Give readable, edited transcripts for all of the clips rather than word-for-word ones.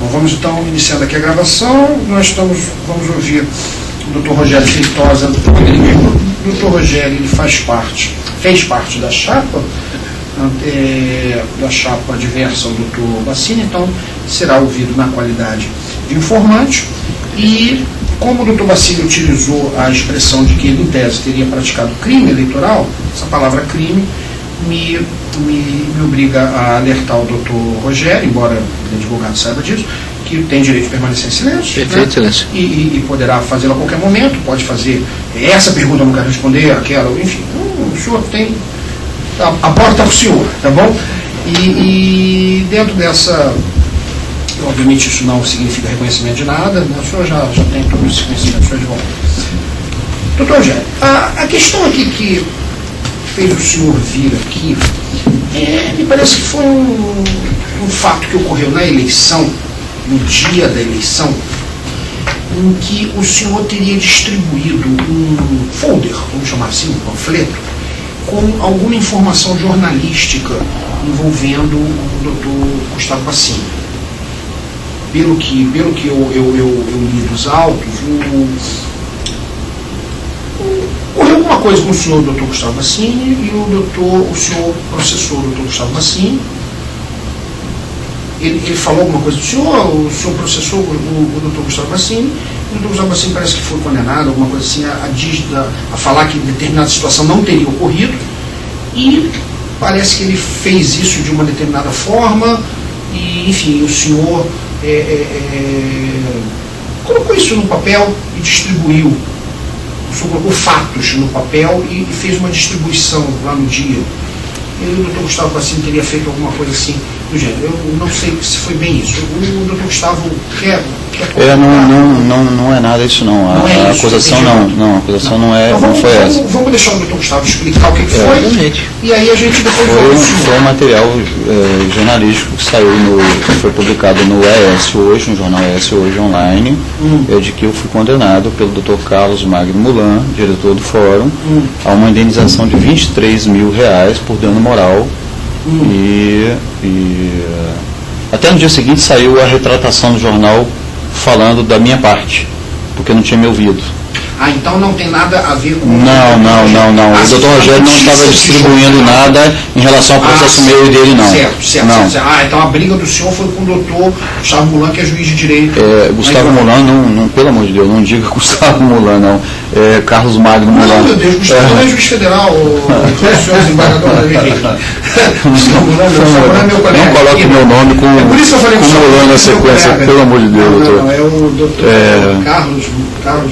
Bom, vamos então iniciando aqui a gravação. Vamos ouvir o Dr. Rogério Feitosa. O Dr. Rogério ele fez parte da chapa adversa ao Dr. Bassini, então será ouvido na qualidade de informante. E como o Dr. Bassini utilizou a expressão de que ele, em tese, teria praticado crime eleitoral, essa palavra crime me obriga a alertar o Dr. Rogério, embora o advogado saiba disso, que tem direito de permanecer em silêncio. Perfeito, silêncio. E poderá fazê-lo a qualquer momento, pode fazer essa pergunta, eu não quero responder, aquela, enfim. O senhor tem... A porta está para o senhor, tá bom? E dentro dessa... Obviamente isso não significa reconhecimento de nada, né? O senhor já tem todo esse conhecimento, o senhor de volta. Doutor Rogério, a questão aqui que fez o senhor vir aqui, me parece que foi um fato que ocorreu na eleição, no dia da eleição, em que o senhor teria distribuído um folder, vamos chamar assim, um panfleto, com alguma informação jornalística envolvendo o Dr. Gustavo Bassini. Pelo que eu li dos autos, ocorreu alguma coisa com o senhor Dr. Gustavo Bassini e o senhor processou o Dr. Gustavo Bassini. Ele falou alguma coisa do senhor, o senhor processou o Dr. Gustavo Bassini, e o Dr. Gustavo Bassini parece que foi condenado, alguma coisa assim, a falar que determinada situação não teria ocorrido, e parece que ele fez isso de uma determinada forma, e enfim, o senhor colocou isso no papel e distribuiu. O senhor colocou fatos no papel e fez uma distribuição lá no dia. E o Dr. Gustavo Bassini teria feito alguma coisa assim do gênero. Eu não sei se foi bem isso. O Dr. Gustavo quer não é nada isso não. A acusação não. A acusação não foi essa. Vamos deixar o Dr. Gustavo explicar o que foi. E aí a gente depois foi um material jornalístico que foi publicado no ES Hoje, no jornal ES Hoje Online, de que eu fui condenado pelo Dr. Carlos Magno Mulan, diretor do fórum, a uma indenização de R$23 mil por dano moral. E até no dia seguinte saiu a retratação do jornal falando da minha parte, porque não tinha me ouvido. Então não tem nada a ver com... Não. O doutor Rogério não estava distribuindo nada em relação ao processo meu e dele, não. Certo. Então a briga do senhor foi com o doutor Gustavo Mulan, que é juiz de direito. Gustavo Mulan, não, pelo amor de Deus, não diga Gustavo Mulan, não. Carlos Magno Mulan. Não, meu Deus, Gustavo Mulan é juiz federal, o senhor desembargador da lei. Gustavo Mulan é meu colega. Não coloque meu nome com Mulan na sequência, pelo amor de Deus, doutor. Não, é o doutor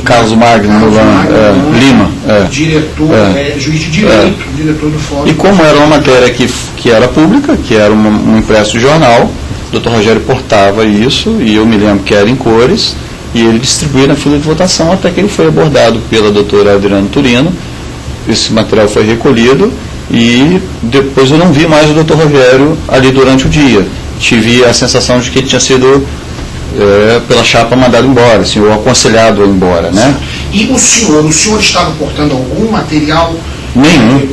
Carlos Magno Mulan Lima, diretor, juiz de direito, diretor do fórum. E como era uma matéria que era pública, que era um impresso jornal, o Dr. Rogério portava isso, e eu me lembro que era em cores, e ele distribuía na fila de votação até que ele foi abordado pela doutora Adriana Turino. Esse material foi recolhido e depois eu não vi mais o Dr. Rogério ali durante o dia. Tive a sensação de que ele tinha sido pela chapa mandado embora, assim, ou aconselhado a ir embora, né? E o senhor estava portando algum material? Nenhum.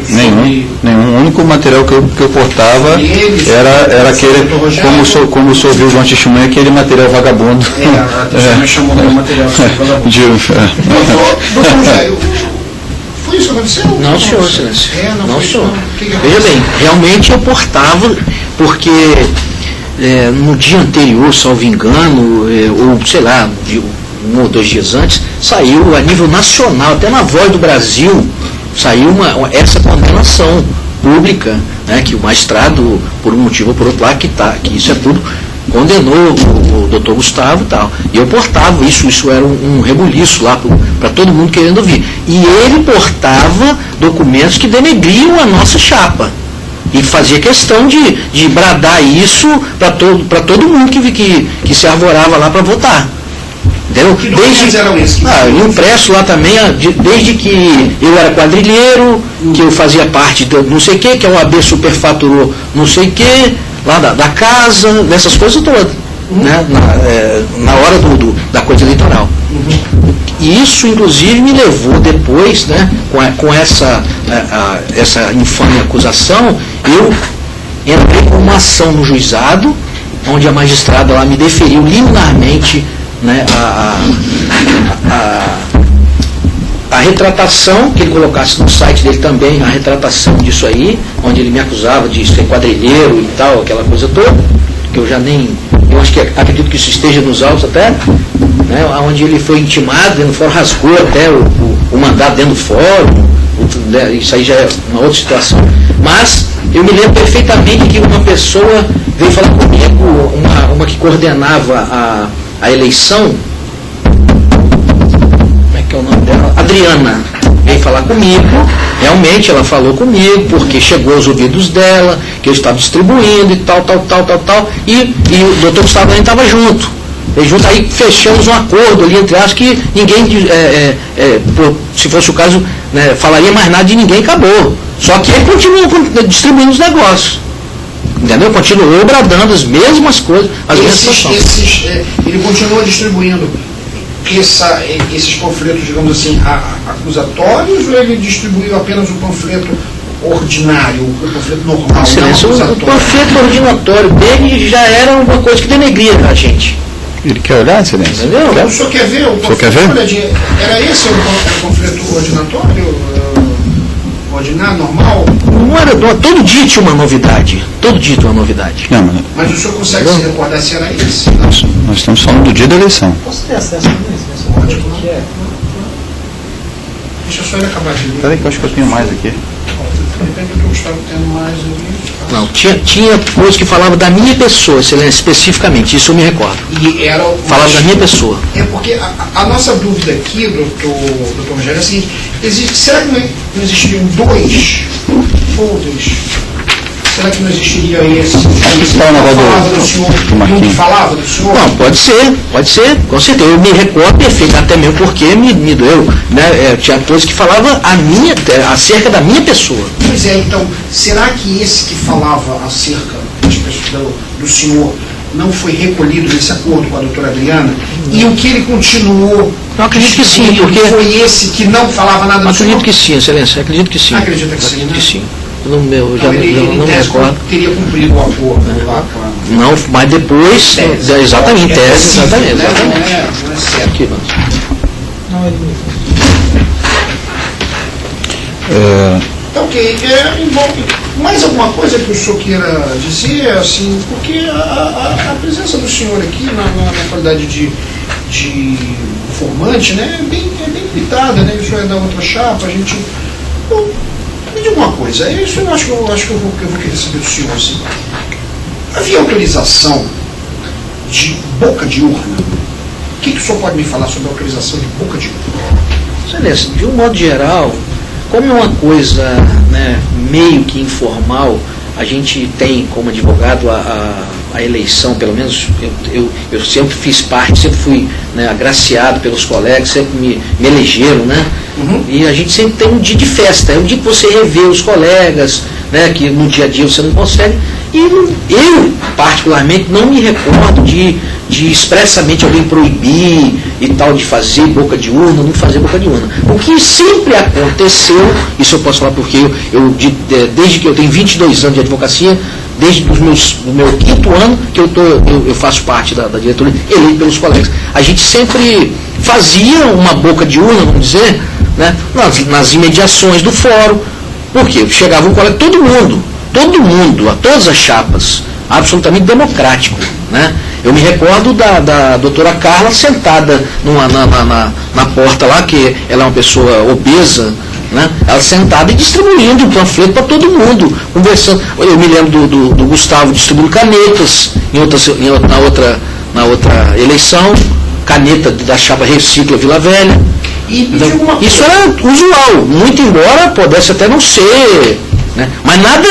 O único material que eu portava era aquele, como o senhor viu João Testemunha, aquele material vagabundo. A testemunha chamou de material vagabundo. Doutor Rogério, foi isso que aconteceu? Não, senhor, silêncio. Não, senhor. Veja bem, realmente eu portava, porque no dia anterior, salvo engano, ou sei lá, um ou 2 dias antes, saiu a nível nacional, até na Voz do Brasil, saiu essa condenação pública, né, que o magistrado, por um motivo ou por outro lá, que isso é público, condenou o doutor Gustavo e tal. E eu portava isso era um rebuliço lá para todo mundo querendo ouvir. E ele portava documentos que denegriam a nossa chapa. E fazia questão de bradar isso para todo mundo que se arvorava lá para votar. Entendeu? Que documentos eram esses? Impresso lá também, desde que eu era quadrilheiro, que eu fazia parte do não sei o que é o AB superfaturou não sei o que, lá da casa, dessas coisas todas, né? Na hora da coisa eleitoral. E isso, inclusive, me levou depois, né, com essa infame acusação, eu entrei com uma ação no juizado onde a magistrada lá me deferiu liminarmente, né, a retratação, que ele colocasse no site dele também, a retratação disso aí, onde ele me acusava de ser quadrilheiro e tal, aquela coisa toda, que eu já nem, eu acho que acredito que isso esteja nos autos até, né, onde ele foi intimado, dentro do fórum, rasgou até o mandato dentro do fórum, isso aí já é uma outra situação. Mas eu me lembro perfeitamente que uma pessoa veio falar comigo, uma que coordenava a eleição, que é o nome dela, Adriana, veio falar comigo, realmente ela falou comigo, porque chegou aos ouvidos dela, que eu estava distribuindo e tal, e o doutor Gustavo também estava junto. Aí fechamos um acordo ali, entre aspas, que ninguém, se fosse o caso, né, falaria mais nada de ninguém, acabou. Só que ele continua distribuindo os negócios. Entendeu? Continuou bradando as mesmas coisas, as mesmas coisas. Ele continua distribuindo esses panfletos, digamos assim, acusatórios, ou ele distribuiu apenas o panfleto ordinário, o panfleto normal? O panfleto ordinatório dele já era uma coisa que denegria a gente. Ele quer olhar, Excelência? Entendeu? O senhor quer ver? O panfleto, era esse o panfleto ordinatório? Ordinário, normal? Não era, todo dia tinha uma novidade. Todo dia tinha uma novidade. Não, mas o senhor consegue se recordar se era esse? Nós estamos falando do dia da eleição. Posso ter acesso a isso? Pode. Deixa eu só ele acabar de ler. Espera aí que eu acho que eu tenho mais aqui. De repente eu estava tendo mais ali. Não, tinha coisa que falava da minha pessoa, especificamente, isso eu me recordo. E era falava da minha pessoa. É porque a nossa dúvida aqui, doutor Rogério, é a seguinte: será que não existiriam dois folders? Será que não existiria esse que falava do senhor e um que falava do senhor? Não, pode ser, com certeza. Eu me recordo perfeito, até mesmo porque me doeu. Né? Tinha coisas que falavam acerca da minha pessoa. Pois é, então, será que esse que falava acerca do senhor não foi recolhido nesse acordo com a doutora Adriana? E o que ele continuou? Eu acredito que sim, porque foi esse que não falava nada do senhor? Acredito que sim, Excelência, acredito que sim. Acredita que sim, né? Que sim. Eu não me recordo. Teria cumprido o acordo lá com a... Não, mas depois, exatamente, exatamente. Não é certo. Aqui, não, ele Ok, mais alguma coisa que o senhor queira dizer, assim, porque a presença do senhor aqui na qualidade de informante, né, é bem limitada, né? O senhor é da outra chapa, a gente... Me diga uma coisa, isso eu acho que eu vou querer saber do senhor, assim. Havia autorização de boca de urna? O que o senhor pode me falar sobre a autorização de boca de urna? Excelência, de um modo geral, como é uma coisa, né, meio que informal, a gente tem como advogado a eleição, pelo menos eu sempre fiz parte, sempre fui, né, agraciado pelos colegas, sempre me elegeram, né? Uhum. E a gente sempre tem um dia de festa, é um dia que você revê os colegas, né, que no dia a dia você não consegue. E eu, particularmente, não me recordo de expressamente alguém proibir e tal, de fazer boca de urna, não fazer boca de urna. O que sempre aconteceu, isso eu posso falar porque desde que eu tenho 22 anos de advocacia, desde o meu 5º ano que eu faço parte da diretoria, eleito pelos colegas, a gente sempre fazia uma boca de urna, vamos dizer, né, nas imediações do fórum. Por quê? Chegava um colega, todo mundo, a todas as chapas, absolutamente democrático, né? Eu me recordo da doutora Carla sentada na porta lá, que ela é uma pessoa obesa, né? Ela sentada e distribuindo um panfleto para todo mundo, conversando. Eu me lembro do Gustavo distribuindo canetas na outra eleição, caneta da chapa Recicla Vila Velha. Então, isso era usual, muito embora pudesse até não ser, né? Mas nada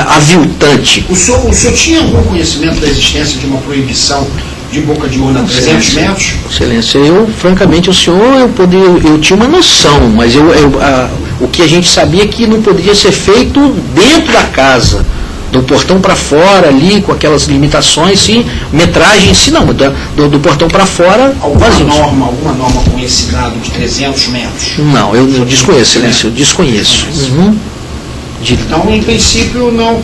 aviltante. O senhor tinha algum conhecimento da existência de uma proibição de boca de urna a 300 metros? Excelência, francamente, o senhor, eu tinha uma noção, mas o que a gente sabia que não poderia ser feito dentro da casa, do portão para fora ali, com aquelas limitações, sim, metragem, sim, não, do portão para fora, alguma norma com esse dado de 300 metros? Não, eu desconheço, Excelência, eu desconheço. Uhum. Então, em princípio, não,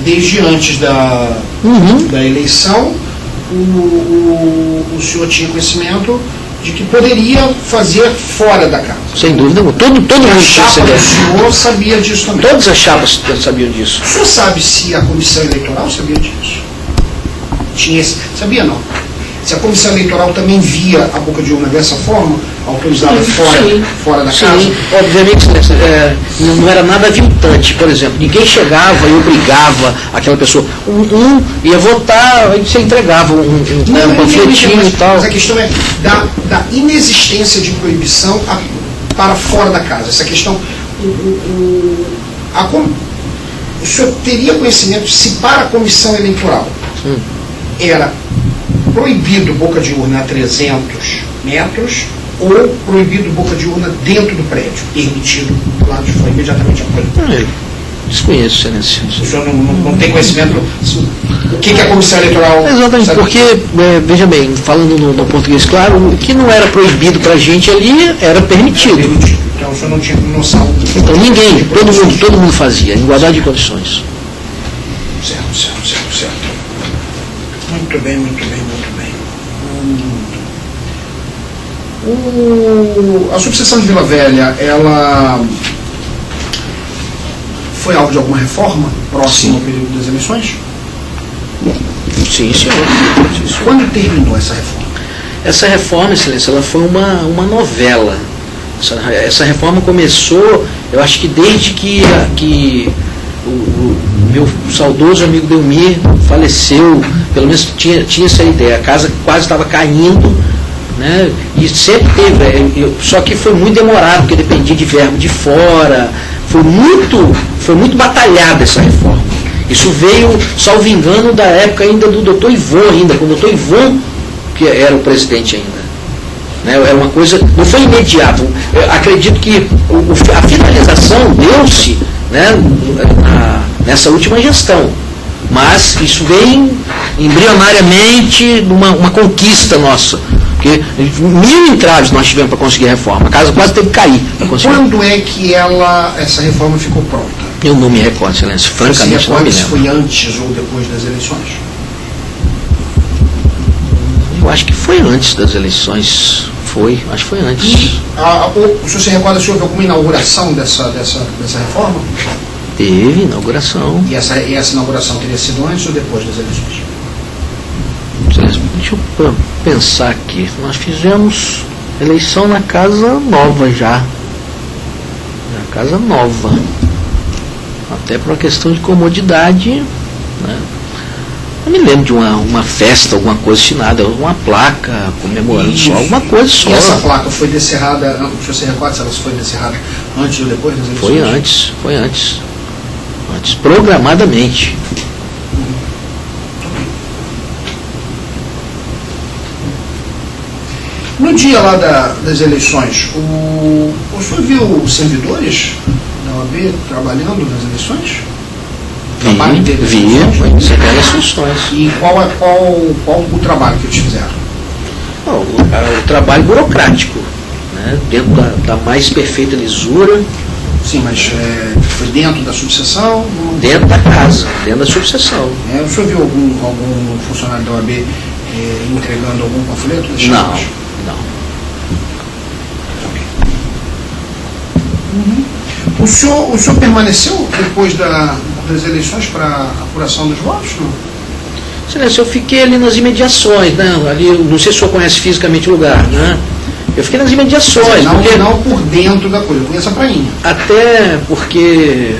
desde antes da eleição, o senhor tinha conhecimento de que poderia fazer fora da casa. Sem dúvida, todo mundo tinha essa ideia. O senhor sabia disso também? Todas as chapas sabiam disso. O senhor sabe se a comissão eleitoral sabia disso? Sabia não? Se a comissão eleitoral também via a boca de urna dessa forma, autorizada fora da casa? Sim, obviamente não era nada aviltante. Por exemplo, ninguém chegava e obrigava aquela pessoa. Ia votar, aí você entregava um panfletinho e tal. Mas a questão é da inexistência de proibição para fora da casa. Essa questão, o senhor teria conhecimento se para a comissão eleitoral era proibido boca de urna a 300 metros ou proibido boca de urna dentro do prédio, permitido do lado de fora, imediatamente após? Desconheço, excelência. O senhor não tem conhecimento o que a comissão eleitoral... Exatamente, sabe? Porque, veja bem, falando no português claro, o que não era proibido para a gente ali era permitido. Então o senhor não tinha noção. Então todo mundo fazia, em igualdade de condições. Certo. Muito bem. A subseção de Vila Velha, ela foi alvo de alguma reforma próximo ao período das eleições? Sim, senhor. Quando terminou essa reforma? Essa reforma, excelência, ela foi uma novela. Essa reforma começou, eu acho que desde que o meu saudoso amigo Delmir faleceu, pelo menos tinha essa ideia, a casa quase estava caindo, né? E sempre teve, só que foi muito demorado, porque dependia de verbo de fora, foi muito batalhada essa reforma. Isso veio, salvo engano, da época ainda do Dr. Ivon, quando o Dr. Ivon, que era o presidente ainda. Era uma coisa, não foi imediato. Eu acredito que a finalização deu-se, né, nessa última gestão, mas isso vem embrionariamente uma conquista nossa, porque 1000 entraves nós tivemos para conseguir a reforma, a casa quase teve que cair. Quando é que essa reforma ficou pronta? Eu não me recordo, excelência, francamente não me lembro. Se foi antes ou depois das eleições? Eu acho que foi antes das eleições. Acho que foi antes. O senhor se recorda se houve alguma inauguração dessa reforma? Teve inauguração. E essa inauguração teria sido antes ou depois das eleições? Deixa eu pensar aqui. Nós fizemos eleição na Casa Nova já. Na Casa Nova. Até por uma questão de comodidade, né? Eu me lembro de uma festa, alguma coisa assinada, uma placa comemorando só, alguma coisa só. E essa placa foi descerrada, não, se você recorda se ela foi descerrada antes ou depois das eleições? Foi antes, programadamente. No dia lá das eleições, o senhor viu servidores da OAB trabalhando nas eleições? Via, secretário das funções. E qual o trabalho que eles fizeram? O trabalho burocrático, né? Dentro da mais perfeita lisura. Sim, mas foi dentro da subseção? Dentro da casa, dentro da subseção. O senhor viu algum funcionário da OAB entregando algum panfleto? Não. O senhor permaneceu depois das eleições para a apuração dos votos? Não? Excelência, eu fiquei ali nas imediações, né? Ali, não sei se o senhor conhece fisicamente o lugar, né? Eu fiquei nas imediações. Não por dentro da coisa, eu conheço a prainha. Até porque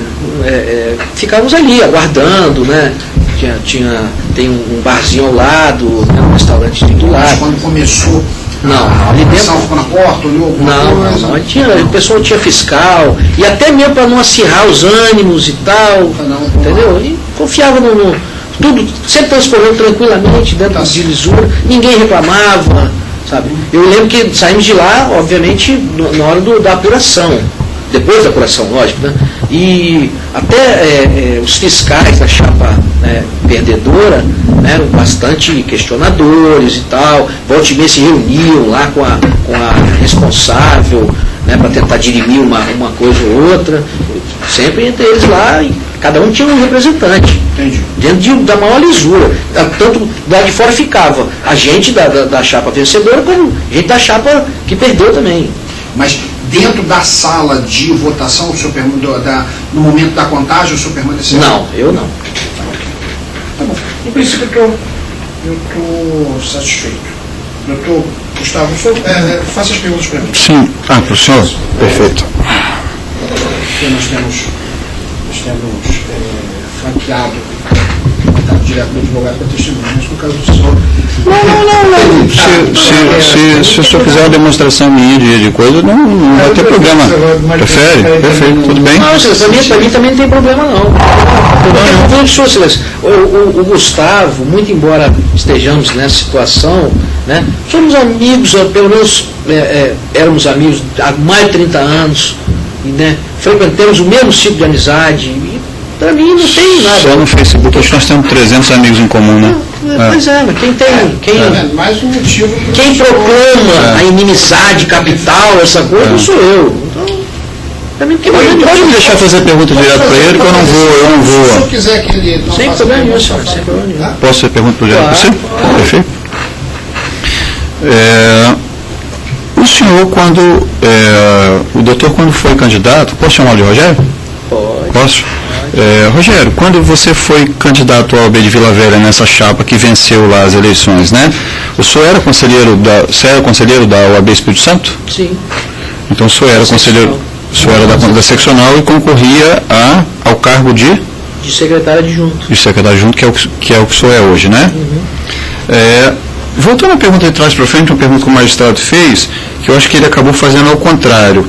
ficávamos ali aguardando, né? Tem um barzinho ao lado, né? Um restaurante do lado. Mas quando começou... Não, ali dentro. Ficou na porta, olhou alguma coisa? Não. O pessoal tinha fiscal, e até mesmo para não acirrar os ânimos e tal, entendeu? E confiava no tudo, sempre transcorreu tranquilamente dentro de lisura, ninguém reclamava, sabe? Eu lembro que saímos de lá, obviamente, na hora da apuração, depois da apuração, lógico, né? E até os fiscais da chapa perdedora, né, eram bastante questionadores e tal, volta e meia se reuniam lá com a responsável, né, para tentar dirimir uma coisa ou outra. Sempre entre eles lá, e cada um tinha um representante. Entendi. Dentro da maior lisura. Tanto lá de fora ficava a gente da chapa vencedora, como gente da chapa que perdeu também. Mas dentro da sala de votação, o senhor no momento da contagem, o senhor permaneceu? Não, eu não. Tá bom. Em princípio, eu estou satisfeito. Doutor Gustavo, o senhor faça as perguntas para mim. Sim. Para o senhor? Perfeito. Porque nós temos franqueado contato direto do advogado para testemunha, mas no caso do senhor... Não. Se o senhor quiser uma demonstração minha de coisa, não vai ter problema. Prefere? Perfeito, tudo bem? Não, para mim também não tem problema não. O Gustavo, muito embora estejamos nessa situação, né, somos amigos, pelo menos éramos amigos há mais de 30 anos, e, né, frequentamos o mesmo ciclo de amizade, e para mim não tem nada. Só no Facebook acho que nós temos 300 amigos em comum, né? Pois mas mais um motivo quem proclama a inimizade capital, essa coisa, não sou eu. Então, para mim, pode me deixar fazer pergunta direto para ele, que eu não vou. Se o senhor quiser que ele não sem faça problema pergunta, nenhum, sem problema nenhum. Posso fazer pergunta direto para você? Perfeito. O senhor, o doutor, quando foi candidato, posso chamar de Rogério? Pode. Posso? Rogério, quando você foi candidato ao OAB de Vila Velha nessa chapa que venceu lá as eleições, né? O senhor era conselheiro da OAB Espírito Santo? Sim. Então o senhor era conselheiro, o senhor era da seccional e concorria ao cargo de secretário adjunto. De secretário adjunto, que é o que o senhor é hoje, né? Uhum. Voltando à pergunta de trás para frente, uma pergunta que o magistrado fez, que eu acho que ele acabou fazendo ao contrário.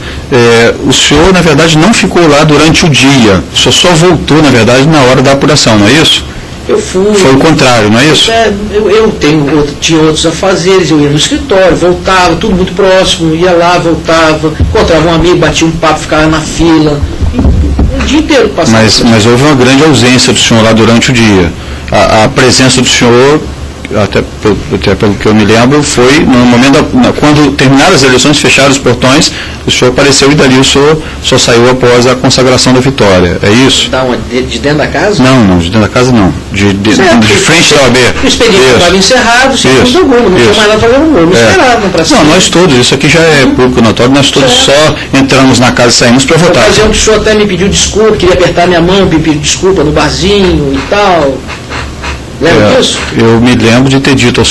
O senhor, na verdade, não ficou lá durante o dia, o senhor só voltou, na verdade, na hora da apuração, não é isso? Eu fui. Foi o contrário, não é isso? Eu tinha outros afazeres, eu ia no escritório, voltava, tudo muito próximo, ia lá, voltava, encontrava um amigo, batia um papo, ficava na fila, o dia inteiro passava. Mas houve uma grande ausência do senhor lá durante o dia. A presença do senhor, até pelo que eu me lembro, foi no momento quando terminaram as eleições, fecharam os portões, o senhor apareceu e dali o senhor só saiu após a consagração da vitória. É isso? De dentro da casa? Não, de dentro da casa não. De frente da OAB. O expediente estava encerrado, sem dúvida alguma, não tinha mais nada para ver, não esperava para cima. Não, nós todos, isso aqui já é público notório, nós todos só entramos na casa e saímos para votar. Na ocasião que o senhor até me pediu desculpa, queria apertar minha mão, me pediu desculpa no barzinho e tal. Lembra disso? Eu me lembro de ter dito. Eu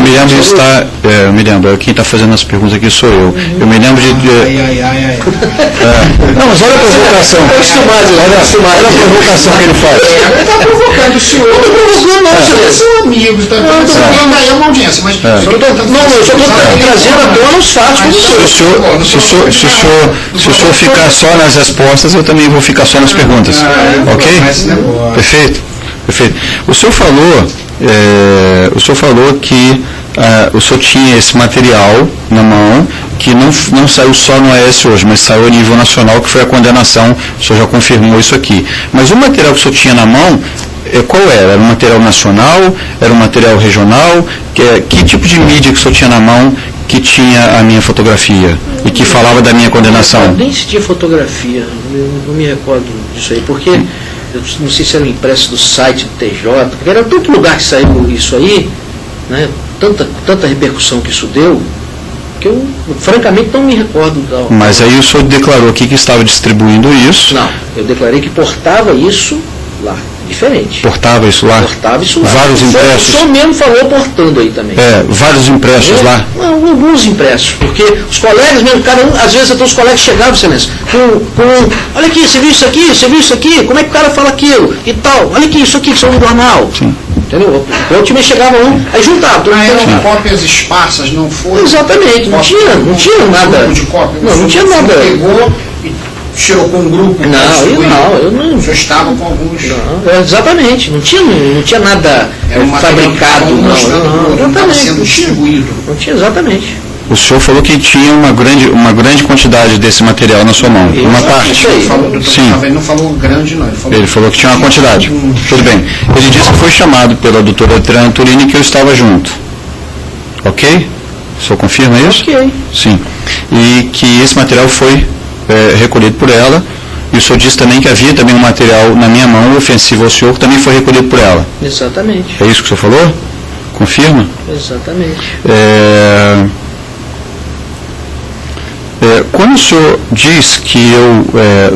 me lembro de estar. Eu me lembro, quem está fazendo as perguntas aqui sou eu. Eu me lembro de. Não, mas olha a provocação. Olha a provocação que ele faz. Ele está provocando o senhor. Não estou provocando, não, vocês são amigos, está provocando aí uma audiência, mas. Eu só estou trazendo à tona os fatos. Se o senhor ficar só nas respostas, eu também vou ficar só nas perguntas. Ok? Perfeito? Perfeito. O senhor falou que o senhor tinha esse material na mão, que não saiu só no AS hoje, mas saiu a nível nacional, que foi a condenação, o senhor já confirmou isso aqui. Mas o material que o senhor tinha na mão, qual era? Era um material nacional? Era um material regional? Que tipo de mídia que o senhor tinha na mão que tinha a minha fotografia e que falava da minha condenação? Nem se tinha fotografia, eu não me recordo disso aí, porque... Eu não sei se era um impresso do site do TJ, porque era tanto lugar que saiu isso aí, né, tanta repercussão que isso deu, que eu, francamente, não me recordo. Mas aí o senhor declarou aqui que estava distribuindo isso? Não, eu declarei que portava isso lá, diferente. Portava isso lá? Portava isso lá. Vários impressos? O senhor mesmo falou portando aí também. Vários impressos lá? Não, alguns impressos, porque os colegas mesmo, às vezes até os colegas chegavam, excelência, olha aqui, você viu isso aqui, como é que o cara fala aquilo e tal, olha aqui, isso aqui, isso é um jornal. Sim. Entendeu? O time chegava aí juntava. Eram cópias esparsas, não foi? Exatamente, não tinha nada. Não tinha nada. Pegou e tirou com um grupo. Eu não. Já estava com alguns. Não, exatamente, não tinha nada fabricado, não estava sendo distribuído. Não tinha, exatamente. O senhor falou que tinha uma grande quantidade desse material na sua mão. Uma parte. Sim. Ele não falou grande, não. Ele falou que tinha uma quantidade. Tudo bem. Ele disse que foi chamado pela doutora Adriana Turini que eu estava junto. Ok? O senhor confirma isso? Ok. Sim. E que esse material foi recolhido por ela E o senhor disse também que havia também um material na minha mão ofensivo ao senhor que também foi recolhido por ela. Exatamente. É isso que o senhor falou? Confirma? Exatamente. Quando o senhor diz que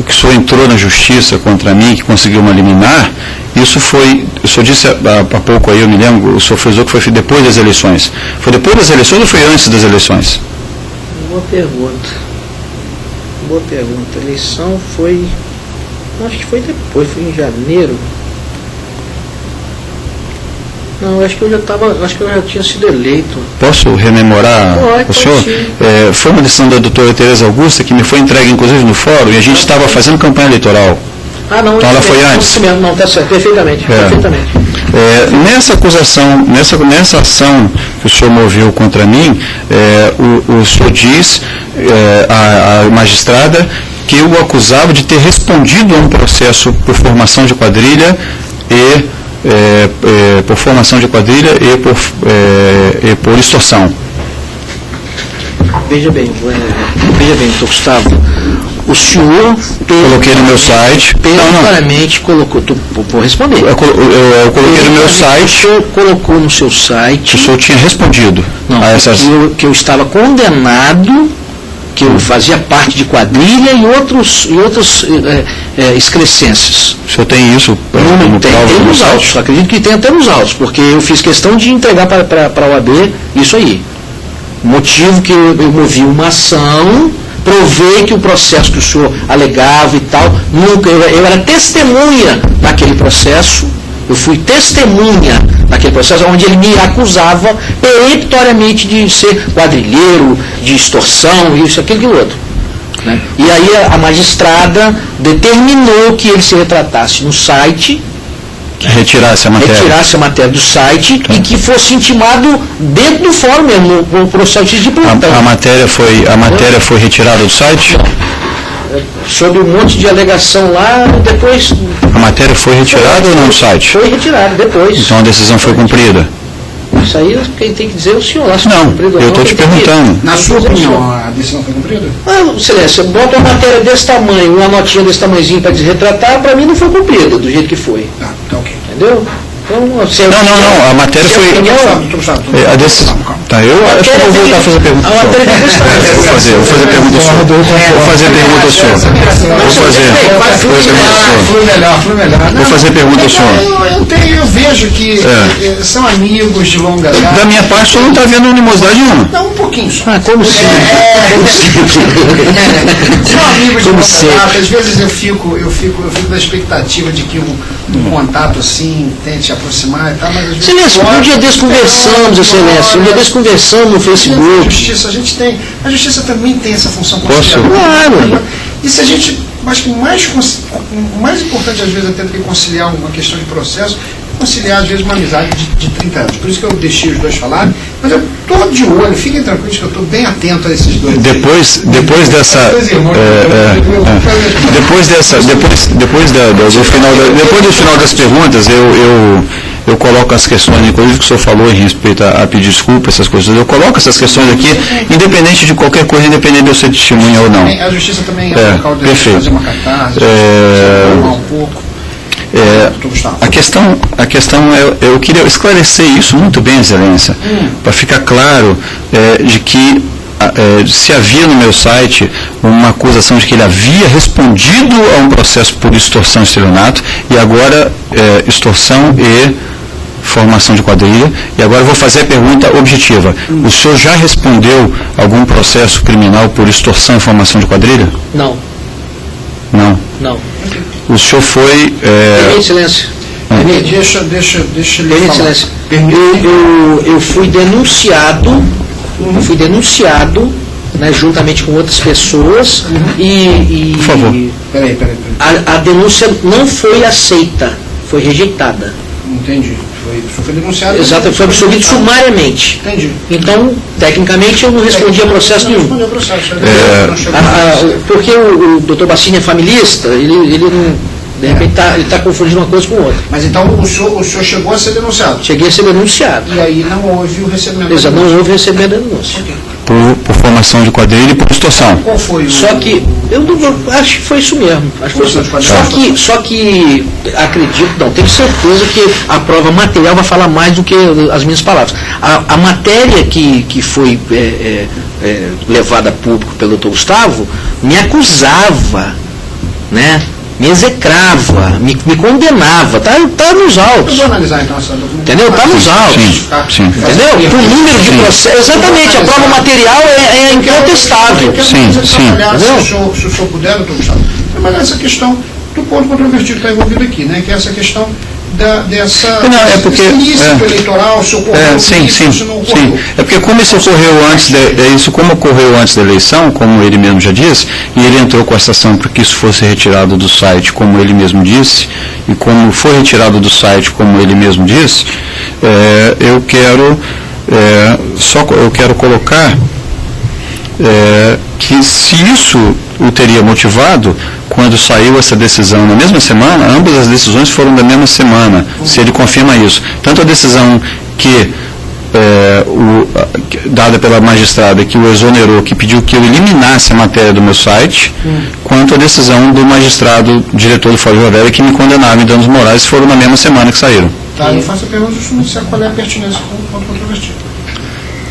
o senhor entrou na justiça contra mim, que conseguiu uma liminar, isso foi, o senhor disse há pouco aí, eu me lembro, o senhor frisou que foi depois das eleições. Foi depois das eleições ou foi antes das eleições? Boa pergunta. Boa pergunta. A eleição foi, acho que foi depois, foi em janeiro. Não, acho que eu já tinha sido eleito. Posso rememorar o senhor? Foi uma decisão da doutora Tereza Augusta que me foi entregue, inclusive, no fórum, e a gente estava fazendo campanha eleitoral. Ah, não. Então ela foi antes. Não, está certo, perfeitamente. Perfeitamente. Nessa acusação, nessa ação que o senhor moveu contra mim, o senhor diz à magistrada que eu o acusava de ter respondido a um processo por formação de quadrilha por formação de quadrilha e por extorsão. Veja bem, doutor Gustavo, o senhor... Coloquei no meu site... Claramente colocou... Vou responder. Eu coloquei no meu site... O senhor colocou no seu site... O senhor tinha respondido a essas... que eu estava condenado, que eu fazia parte de quadrilha e outras excrescências. O senhor tem isso? Tem nos autos, acredito que tem até nos autos, porque eu fiz questão de entregar para a OAB isso aí. Motivo que eu movi uma ação, provei que o processo que o senhor alegava e tal, eu era testemunha daquele processo, eu fui testemunha daquele processo onde ele me acusava peremptoriamente de ser quadrilheiro, de extorsão, isso, aquilo e outro. Né? E aí a magistrada determinou que ele se retratasse no site, retirasse a matéria do site e que fosse intimado dentro do fórum mesmo, no processo de plantão. A matéria foi retirada do site? Sobre um monte de alegação lá, depois... A matéria foi retirada ou não do site? Foi retirada, depois. Então a decisão foi cumprida? Isso aí quem tem que dizer é o senhor lá. Não, eu estou te perguntando. Na sua opinião, a decisão foi cumprida? Excelência, bota uma matéria desse tamanho, uma notinha desse tamanhozinho para desretratar, para mim não foi cumprida, do jeito que foi. Tá ok. Entendeu? Então, não, a matéria foi... A decisão... Tá, eu acho que eu vou voltar a fazer pergunta. Vou fazer pergunta ao senhor. Vou fazer pergunta ao senhor. Vou fazer pergunta ao senhor. Eu vejo que são amigos de longa data. Da minha parte, o senhor não está vendo animosidade nenhuma. Não, um pouquinho só. Como sempre. São amigos de longa data. Às vezes eu fico na expectativa de que um contato assim tente aproximar e tal, mas às vezes... Excelência, um dia desses conversamos, Excelência. Um dia desses conversamos no Facebook. A justiça também tem essa função conciliadora. Claro. E se a gente... Acho que o mais importante, às vezes, até do que conciliar uma questão de processo, é conciliar, às vezes, uma amizade de 30 anos. Por isso que eu deixei os dois falarem, mas eu estou de olho, fiquem tranquilos que eu estou bem atento a esses dois. Depois do final das perguntas, eu coloco as questões, inclusive que o senhor falou em respeito a pedir desculpa, essas coisas. Eu coloco essas questões aqui, independente de qualquer coisa, independente de eu ser testemunha ou não. A justiça também é local de fazer uma cartaz, um pouco. A questão eu queria esclarecer isso muito bem, Excelência, para ficar claro de que se havia no meu site uma acusação de que ele havia respondido a um processo por extorsão e estelionato, e agora extorsão e formação de quadrilha, e agora eu vou fazer a pergunta objetiva. O senhor já respondeu algum processo criminal por extorsão e formação de quadrilha? Não. Não? O senhor foi... Permite, silêncio. Deixa ele falar. Silêncio. Eu fui denunciado, né, juntamente com outras pessoas, Por favor. Peraí. A denúncia não foi aceita, foi rejeitada. Entendi. Foi denunciado. Exato, foi absolvido sumariamente. Entendi. Então, tecnicamente, eu não respondi a processo nenhum. Processo, porque o doutor Bassini é familista, ele De repente ele está confundindo uma coisa com outra. Mas então o senhor chegou a ser denunciado? Cheguei a ser denunciado. E aí não houve o recebimento? Exato, não houve recebimento da denúncia. Por formação de quadrilha e por extorsão. Qual foi o... Só que, eu acho que foi isso mesmo. Só que acredito, não, tenho certeza que a prova material vai falar mais do que as minhas palavras. A matéria que foi levada a público pelo Dr. Gustavo me acusava, né? Me execrava, me condenava, tá nos autos. Eu vou analisar então essa documentação. Entendeu? Está nos autos. Sim. Entendeu? Por número de processos. Exatamente, a prova material é incontestável. Sim. Se o senhor puder, doutor Gustavo, trabalhar essa questão do ponto controvertido que está envolvido aqui, né? Que é essa questão dessa ilícito eleitoral, se ocorreu se não ocorreu. É porque como isso ocorreu antes da eleição, como ele mesmo já disse, e ele entrou com essa ação para que isso fosse retirado do site, como ele mesmo disse, e como foi retirado do site, como ele mesmo disse, eu quero colocar que se isso o teria motivado, quando saiu essa decisão na mesma semana, ambas as decisões foram da mesma semana, se ele confirma isso. Tanto a decisão que dada pela magistrada que o exonerou, que pediu que eu eliminasse a matéria do meu site, quanto a decisão do magistrado, diretor do Fórum João Velho, que me condenava em danos morais, foram na mesma semana que saíram. Tá, eu faço a pergunta justamente qual é a pertinência com o ponto controvertido.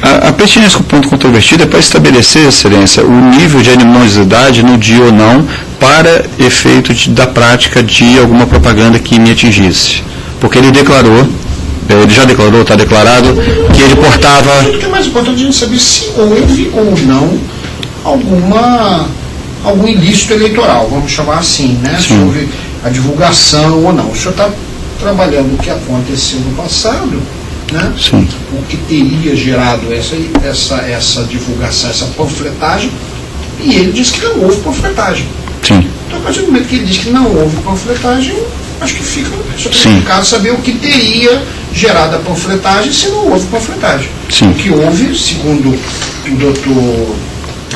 A pertinência com o ponto controvertido é para estabelecer, Excelência, o nível de animosidade no dia ou não para efeito da prática de alguma propaganda que me atingisse. Porque ele já declarou, está declarado, que ele portava... O que é mais importante a gente saber se houve ou não algum ilícito eleitoral, vamos chamar assim, né? Se houve a divulgação ou não. O senhor está trabalhando o que aconteceu no passado, né? Sim. O que teria gerado essa divulgação, essa panfletagem, e ele disse que não houve panfletagem. Sim. Então, a partir do momento que ele diz que não houve panfletagem, acho que fica complicado saber o que teria gerado a panfletagem se não houve panfletagem. Sim. O que houve, segundo o doutor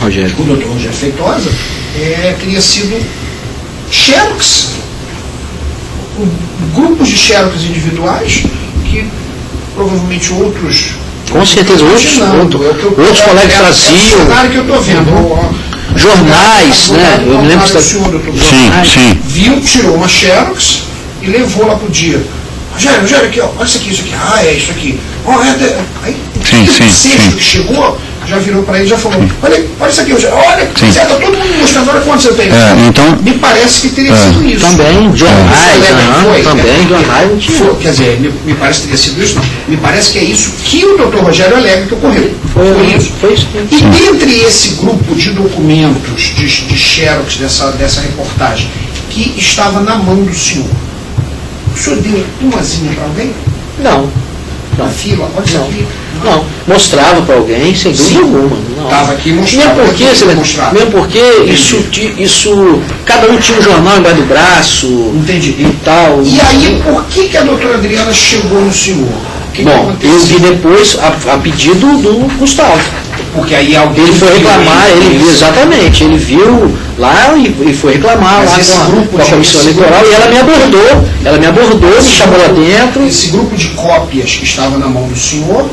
Rogério Feitosa, teria sido xerox, grupos de xerox individuais que provavelmente outros... Com certeza, outros colegas traziam. É o cenário que eu estou vendo. Jornais, né? Eu me lembro que o senhor, doutor Jornais, tirou uma xerox e levou lá para o dia. Rogério, aqui, ó, olha isso aqui. É isso aqui. Aí o sexto que chegou já virou para ele e já falou, olha isso aqui, Rogério, olha, está todo mundo mostrando, olha quantos eu tenho. Então, me parece que teria sido isso. Também, jornais, jornais. Quer dizer, me parece que teria sido isso, não. Me parece que é isso que o doutor Rogério alega que ocorreu. Foi isso. E dentre esse grupo de documentos, de xerox dessa reportagem, que estava na mão do senhor, o senhor deu umazinha para alguém? Não. Na fila? Olha isso aqui. Não. Mostrava para alguém, sem dúvida alguma. Estava aqui mostrando. Mesmo porque isso, cada um tinha um jornal embaixo do braço. Entendi. E tal. E aí, por que a doutora Adriana chegou no senhor? Bom, eu vi depois a pedido do Gustavo. Porque aí alguém... Ele foi reclamar, exatamente, ele viu lá e foi reclamar lá com a comissão eleitoral e ela me abordou, me chamou lá dentro. Esse grupo de cópias que estava na mão do senhor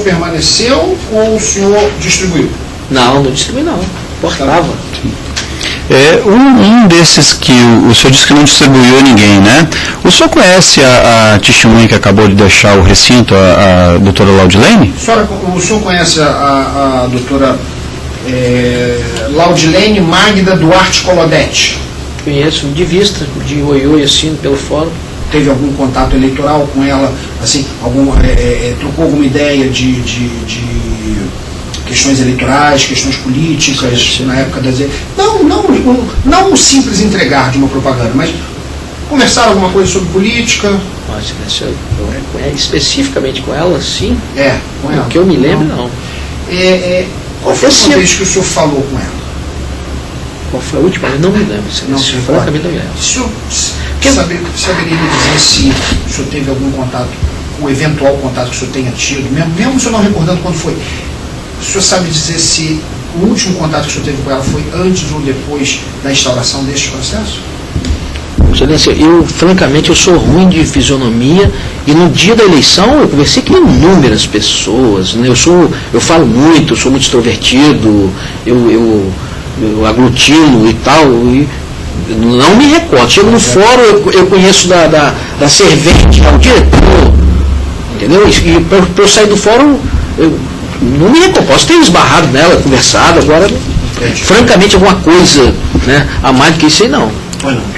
permaneceu ou o senhor distribuiu? Não distribuí não, portava. Um desses que o senhor disse que não distribuiu a ninguém, né? O senhor conhece a testemunha que acabou de deixar o recinto, a doutora Laudilene? O senhor conhece a doutora Laudilene Magda Duarte Colodete? Conheço, de vista, de oi assim, pelo fórum. Teve algum contato eleitoral com ela, assim, trocou alguma ideia de questões eleitorais, questões políticas, na época das... Não um simples entregar de uma propaganda, mas conversaram alguma coisa sobre política? Especificamente com ela, sim. Com ela. Que eu me lembro, não. Qual foi a última vez que o senhor falou com ela? Qual foi a última? Eu não me lembro. Francamente não me lembro. O senhor saberia me dizer se o senhor teve algum contato, o eventual contato que o senhor tenha tido, mesmo o senhor não recordando quando foi? O senhor sabe dizer se o último contato que o senhor teve com ela foi antes ou depois da instauração deste processo? Excelência, francamente, eu sou ruim de fisionomia e no dia da eleição eu conversei com inúmeras pessoas, né? Eu falo muito, eu sou muito extrovertido, eu aglutino e tal, e não me recordo. Chego no fórum, eu conheço da servente ao diretor, entendeu? E para eu sair do fórum, eu não me recordo. Posso ter esbarrado nela, conversado, agora, francamente, alguma coisa, né, a mais do que isso aí, não.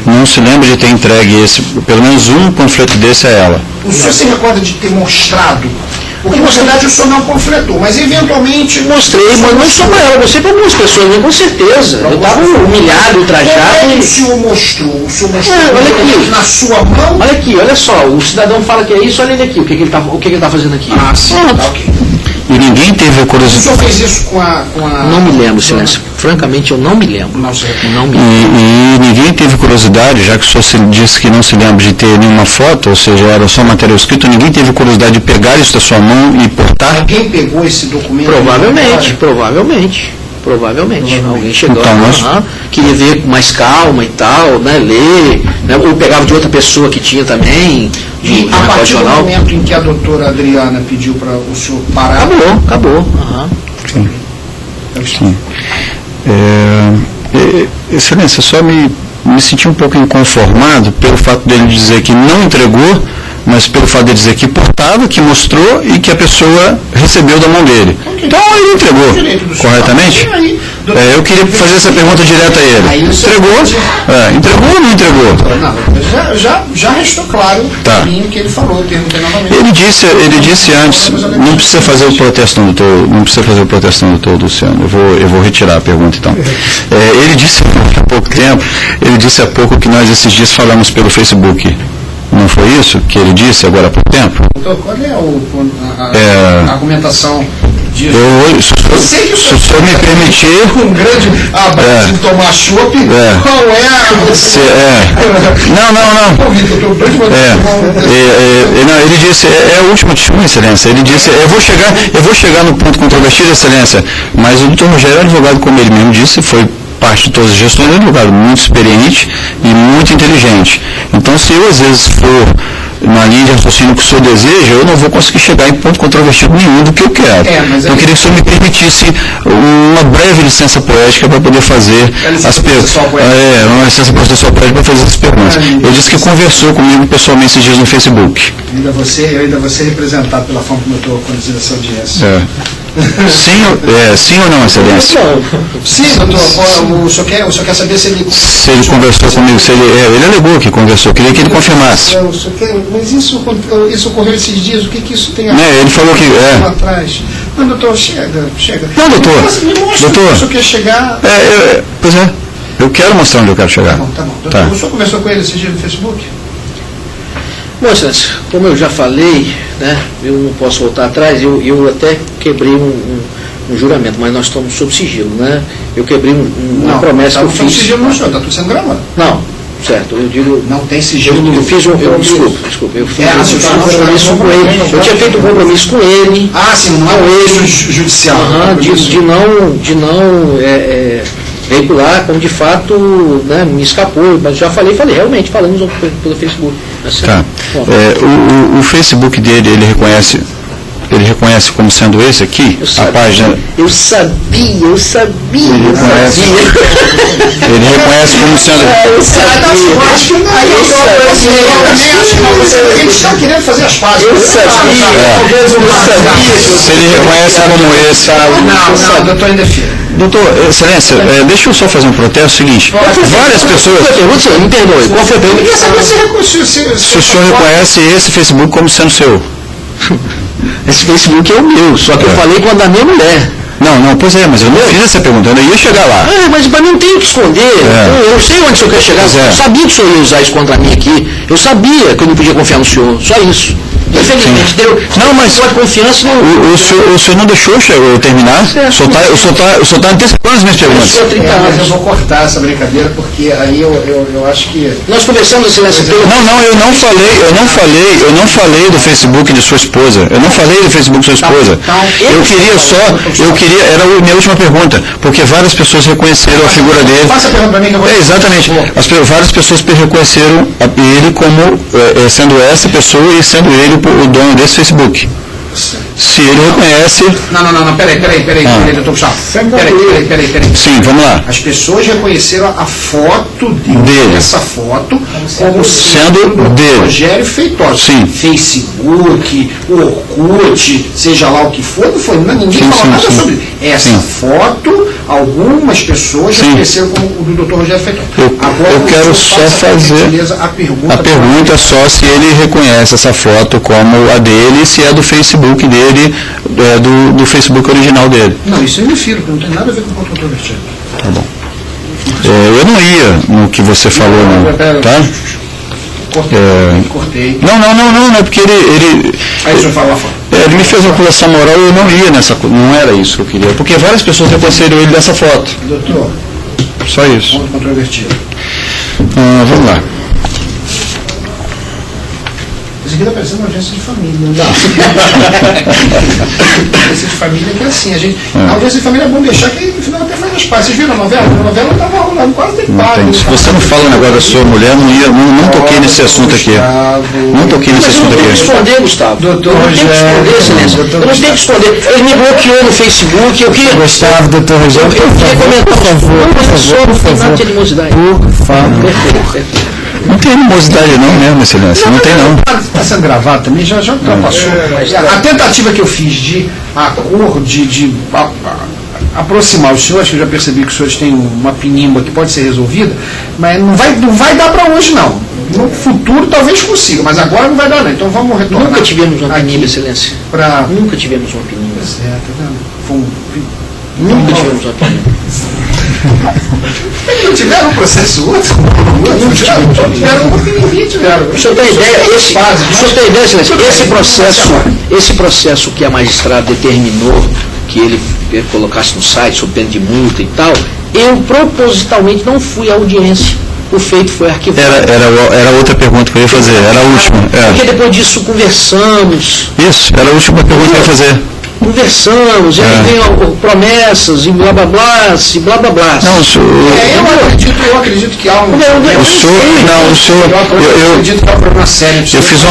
Não se lembra de ter entregue pelo menos um panfleto desse a ela? O senhor se recorda de ter mostrado? Porque, na verdade, o senhor não panfletou, mas eventualmente... Mostrei, mas não só para ela, mostrei para algumas pessoas, com certeza. Eu estava humilhado, ultrajado. Como é que o senhor mostrou? O senhor mostrou olha aqui, na sua mão? Olha aqui, olha só, o cidadão fala que é isso, olha ele aqui, o que ele está fazendo aqui. Ah, sim, tá ok. E ninguém teve a curiosidade. O senhor fez isso com a... Não me lembro, Silêncio. Francamente, eu não me lembro. Não me lembro. E ninguém teve curiosidade, já que o senhor disse que não se lembra de ter nenhuma foto, ou seja, era só material escrito, ninguém teve curiosidade de pegar isso da sua mão e portar? Alguém pegou esse documento? Provavelmente. Alguém chegou lá, queria ver com mais calma e tal, né, ler, né, ou pegava de outra pessoa que tinha também, e a partir do momento em que a doutora Adriana pediu para o senhor parar... Acabou. Sim. Excelência, só me senti um pouco inconformado pelo fato dele dizer que não entregou, mas pelo fato de dizer que portava, que mostrou e que a pessoa recebeu da mão dele. Então ele entregou, corretamente? Eu queria fazer essa pergunta direta a ele. Entregou? Entregou ou não entregou? Não, já restou claro para mim o que ele falou, novamente. Ele disse antes, não precisa fazer o protesto não, doutor Luciano, eu vou retirar a pergunta então. Ele disse há pouco tempo, que nós esses dias falamos pelo Facebook. Não foi isso que ele disse agora há pouco tempo? Doutor, qual é a argumentação disso? Se o senhor me permitir... Um grande abraço de tomar chopp, qual é a... Não, ele disse, é o último testemunho, Excelência. Ele disse, eu vou chegar no ponto controvertido, Excelência, mas o doutor Rogério, advogado, como ele mesmo disse, foi parte de todas as gestões, é um advogado muito experiente e muito inteligente. Então, se eu às vezes for na linha de raciocínio que o senhor deseja, eu não vou conseguir chegar em ponto controvertido nenhum do que eu quero. Eu queria que o senhor me permitisse uma breve licença poética para poder fazer as perguntas. Uma licença processual poética para fazer as perguntas. Ele disse que conversou comigo pessoalmente esses dias no Facebook. Eu ainda vou ser representado pela forma como eu estou conduzindo essa audiência. Sim ou não, Excelência? Sim, doutor. O senhor quer saber se ele conversou comigo? Ele alegou que conversou. Eu queria que ele confirmasse. Mas isso ocorreu esses dias. O que isso tem a ver? Ele falou que... atrás. Não, doutor, chega. Não, doutor. Me mostra onde o senhor quer chegar. Pois é. Eu quero mostrar onde eu quero chegar. Tá bom. Doutor, o senhor conversou com ele esses dias no Facebook? Bom, Excelência, como eu já falei, né, eu não posso voltar atrás, eu até quebrei um juramento, mas nós estamos sob sigilo, né? Eu quebrei uma promessa que eu fiz. Não, sigilo não, senhor, está tudo sendo gravado. Não, certo, eu digo... Não tem sigilo. Eu fiz desculpa, eu fiz um compromisso com ele. Eu tinha feito um compromisso com ele. Ah, sim, não é um judicial. De não veicular, como de fato, né, me escapou, mas já falei, realmente, falamos pelo Facebook. Tá. O Facebook dele, ele reconhece como sendo esse aqui? A página? Eu sabia. Ele reconhece como sendo... Ele está querendo fazer as páginas. Se ele reconhece como esse... Não, doutor, ainda filho. Doutor, Excelência, deixa eu só fazer um protesto. É o seguinte, várias pessoas... Me perdoe, qual foi a pergunta? Se o senhor reconhece esse Facebook como sendo seu? Esse Facebook é o meu, só que eu falei com a da minha mulher. Não, pois é, mas eu não fiz essa pergunta, eu não ia chegar lá. Mas não tem o que esconder. Eu sei onde o senhor quer chegar. Eu sabia que o senhor ia usar isso contra mim aqui. Eu sabia que eu não podia confiar no senhor, só isso. Infelizmente, deu a confiança no... O senhor não deixou eu terminar? O senhor está antecipando as minhas perguntas. Mas eu vou cortar essa brincadeira, porque aí eu acho que... Nós conversamos assim nessa... Não, eu não falei do Facebook de sua esposa. Eu não falei do Facebook de sua esposa. Era a minha última pergunta, porque várias pessoas reconheceram a figura dele. Faça a pergunta para mim que eu vou... Exatamente. Várias pessoas reconheceram ele como sendo essa pessoa e sendo ele o dono desse Facebook. Se ele reconhece... Não, peraí, doutor Gustavo. Peraí. Sim, vamos lá. As pessoas reconheceram a foto dele. Essa foto como sendo dele. Rogério Feitosa. Sim. Facebook, Orkut, seja lá o que for, não foi. Ninguém falou nada sobre essa foto. Algumas pessoas reconheceram como o do Dr. Rogério Feitosa. Eu quero só fazer a pergunta só se ele reconhece essa foto como a dele, se é do Facebook dele, do Facebook original dele. Não, isso eu refiro, porque não tem nada a ver com o ponto controvertido. Tá bom. Eu não ia no que você falou, não. Tá? Cortei. Não, é porque ele aí o senhor fala a foto. Ele me fez uma acusação moral e eu não ia nessa coisa. Não era isso que eu queria. Porque várias pessoas reconheceram ele dessa foto. Doutor. Só isso. Ponto controvertido. Vamos lá. Isso aqui está parecendo uma audiência de família, não? Audiência de família que é assim, a audiência de família é bom deixar que no final até faz as pazes. Vocês viram a novela? A novela estava rolando quase deitado. Se você não fala o negócio da sua mulher, não toquei nesse assunto aqui. Não toquei nesse assunto aqui. Eu não tenho que esconder, Gustavo. Doutor, eu não tenho que esconder, excelência. Eu não tenho que esconder. Ele me bloqueou no Facebook. Gustavo, doutor Rogério, eu queria comentar por favor. Não tinha animosidade. Por favor. Perfeito. Não tem animosidade não mesmo, excelência. Não tem não. Está sendo gravado também, já passou. A tentativa que eu fiz de aproximar os senhores, que eu já percebi que os senhores têm uma pinimba que pode ser resolvida, mas não vai dar para hoje não. No futuro talvez consiga, mas agora não vai dar não. Então vamos retornar. Nunca tivemos uma pinimba, excelência. Nunca tivemos uma pinimba. Tá vendo? Nunca tivemos uma pinimba. Não tiveram um processo outro? Não tiveram uma pinimba, tiveram. O senhor tem ideia, excelência? Esse processo que a magistrada determinou que ele colocasse no site sob pena de multa e tal, eu propositalmente não fui à audiência. O feito foi arquivado. Era outra pergunta que eu ia fazer, era a última. Porque depois disso conversamos. Isso, era a última pergunta que eu ia fazer. Conversamos, aí vem promessas e blá blá blá, e blá blá blá. Não, o senhor... eu acredito que há um... Eu acredito que há um problema sério.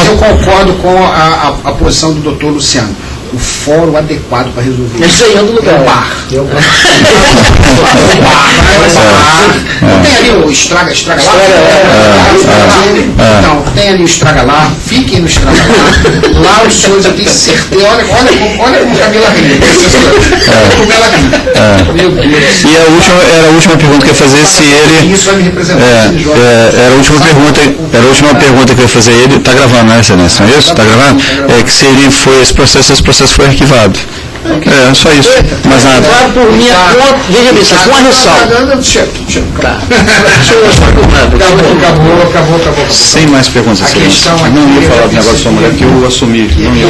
Eu concordo com a posição do Dr. Luciano. O fórum adequado para resolver isso. Isso aí é do lugar. É o bar. Não tem ali o estraga lá? Então, tem ali o estraga lá, fiquem no estraga lá. Lá os senhores, eu tenho certeza, olha como Camila ri. Como ela ri. Meu Deus. E era a última pergunta que eu ia fazer se ele... Isso vai me representar. Era a última pergunta que eu ia fazer. Ele está gravando, né, excelência? Não é isso? Está gravando? É que se ele foi esse processo foi arquivado. Só isso. Mas nada. Claro, por minha conta, veja bem, com a ressalva. Acabou. Sem mais perguntas. Não ia falar do negócio da sua mulher, que eu assumi. Não ia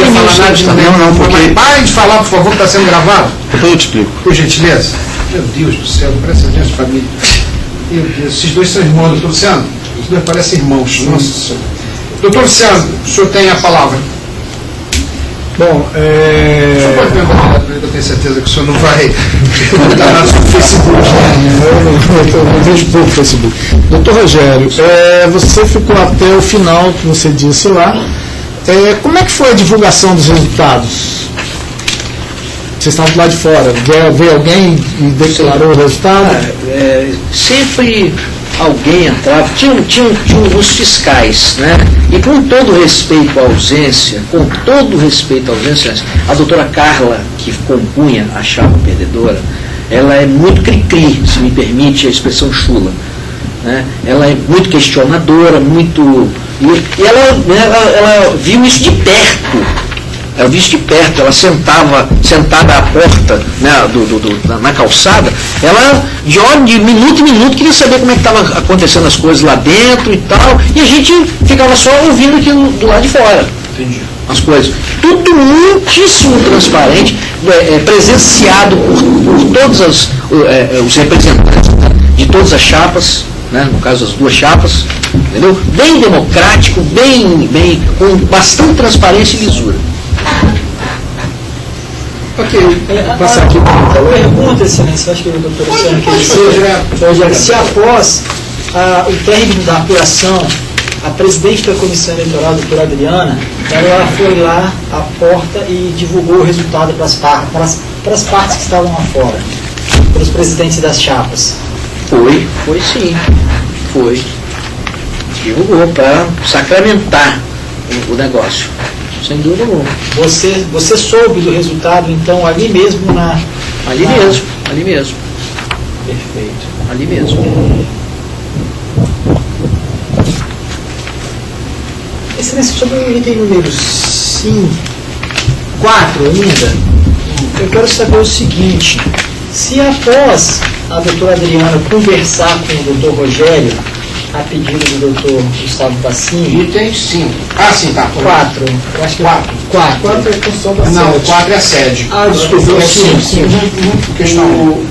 falar. Não, porque... Pare de falar, por favor, que está sendo gravado. Depois eu te explico. Por gentileza. Meu Deus do céu, parece a gente família. Meu Deus, esses dois são irmãos, doutor Luciano. Os dois parecem irmãos. Nossa Senhora. Doutor Luciano, o senhor tem a palavra. Bom, O senhor pode perguntar, eu tenho certeza que o senhor não vai perguntar nada sobre o Facebook. Eu vejo pouco o Facebook. Doutor Rogério, você ficou até o final, que você disse lá. Como é que foi a divulgação dos resultados? Vocês estavam lá de fora, veio alguém e declarou o resultado? Sempre alguém entrava, tinha os fiscais, né? E com todo respeito à ausência, a doutora Carla, que compunha a chapa perdedora, ela é muito cri-cri, se me permite a expressão chula, né? Ela é muito questionadora, e ela viu isso de perto. Ela sentada à porta, né, na calçada, ela de minuto em minuto queria saber como é que estavam acontecendo as coisas lá dentro e tal, e a gente ficava só ouvindo aquilo do lado de fora. Entendi. As coisas. Tudo muitíssimo transparente, presenciado por todos os representantes, né, de todas as chapas, né, no caso as duas chapas, entendeu? Bem democrático, bem, com bastante transparência e lisura. Ok, vou passar aqui. Pergunta, excelência, acho que o doutor Luciano quer dizer, se após o término da apuração, a presidente da Comissão Eleitoral, a doutora Adriana, ela foi lá à porta e divulgou o resultado para as partes que estavam lá fora, para os presidentes das chapas. Foi sim. Foi. Divulgou para sacramentar o negócio. Sem dúvida alguma. Você soube do resultado, então, ali mesmo Ali mesmo. Perfeito. Ali mesmo. Excelência, sobre o item número 4 ainda, eu quero saber o seguinte: se após a doutora Adriana conversar com o doutor Rogério, a pedido do doutor Gustavo Passinho. Item 5. Ah, sim, tá. 4. Eu acho que 4. 4 é a construção da sede. Não, o 4 é a sede. Ah, desculpa, é 5. Questão.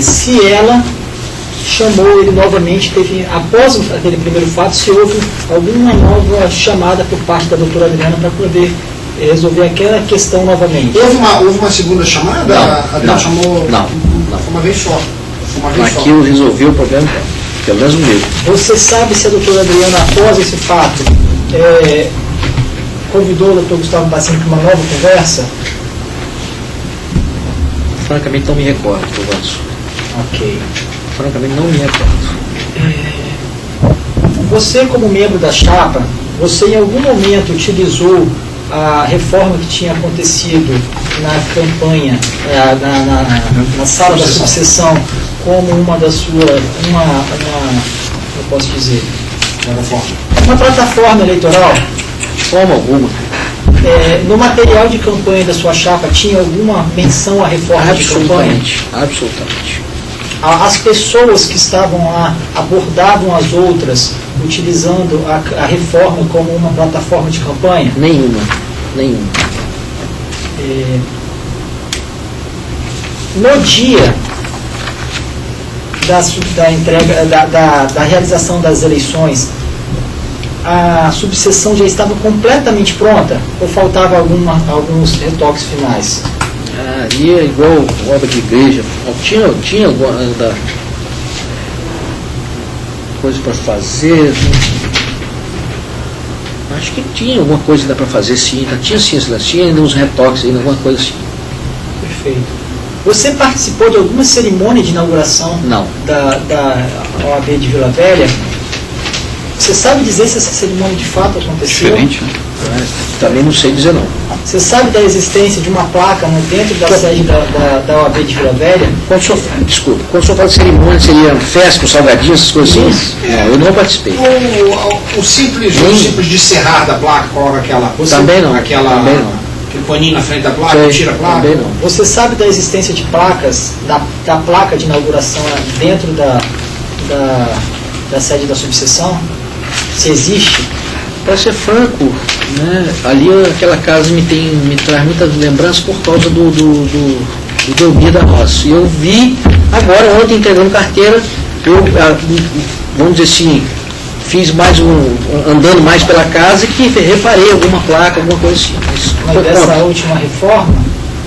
Se ela chamou ele novamente, após aquele primeiro fato, se houve alguma nova chamada por parte da doutora Adriana para poder resolver aquela questão novamente. Houve uma segunda chamada? Não, A Adriana chamou. Não. Foi uma vez só. Aqui eu resolvi o problema, pelo menos o meu. Você sabe se a doutora Adriana, após esse fato, convidou o doutor Gustavo Passinho para uma nova conversa? Francamente não me recordo, Vanso. Ok. Francamente não me recordo. Você, como membro da chapa, você em algum momento utilizou a reforma que tinha acontecido na campanha, na sala da subseção, como uma das suas, eu posso dizer, uma plataforma eleitoral? De forma alguma. No material de campanha da sua chapa tinha alguma menção à reforma de campanha? Absolutamente. As pessoas que estavam lá abordavam as outras utilizando a reforma como uma plataforma de campanha? Nenhuma. No dia da entrega, da realização das eleições, a subseção já estava completamente pronta ou faltava alguns retoques finais? Ali é igual obra de igreja. Tinha alguma coisa para fazer. Acho que tinha alguma coisa que dá para fazer, sim. Tinha ainda uns retoques, ainda alguma coisa assim. Perfeito. Você participou de alguma cerimônia de inauguração? Não. Da OAB de Vila Velha? Você sabe dizer se essa cerimônia de fato aconteceu? Diferente, né? Também não sei dizer não. Você sabe da existência de uma placa dentro da sede da OAB de Vila Velha? Quando o senhor fala de cerimônia, seria festa com salgadinhos, essas coisas assim? Não, eu não participei. O simples de serrar da placa, coloca aquela. Também não. Aquele paninho na frente da placa, tira a placa. Também não. Você sabe da existência de placas, da placa de inauguração dentro da sede da subseção? Se existe? Para ser franco, né, ali aquela casa me traz muitas lembranças por causa do Delmir da Roça. E eu vi agora, ontem, entregando carteira, vamos dizer assim, fiz andando mais pela casa que reparei alguma placa, alguma coisa assim. Mas dessa última reforma,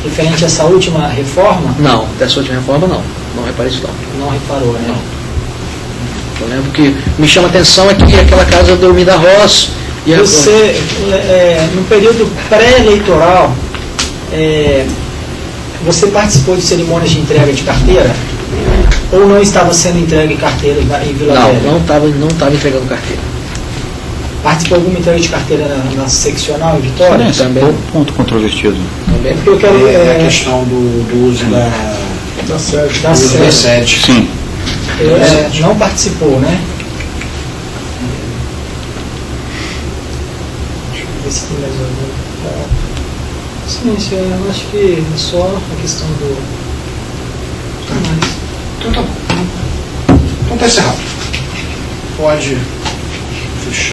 referente a essa última reforma? Não, dessa última reforma não. Não reparei isso não. Não reparou, né? Não. Eu lembro que me chama a atenção é que aquela casa do Delmir da Roça. Você, no período pré-eleitoral, você participou de cerimônias de entrega de carteira? Ou não estava sendo entregue carteira em Vila Velha? Não estava entregando carteira. Participou de alguma entrega de carteira na seccional em Vitória? Também. Ponto controvertido. Também. Porque eu quero, a questão do uso da sede. Sim. não participou, né? Deixa eu ver se tem mais algum. Sim, eu acho que é só a questão do. Então tá bom. Então tá encerrado. Pode fechar.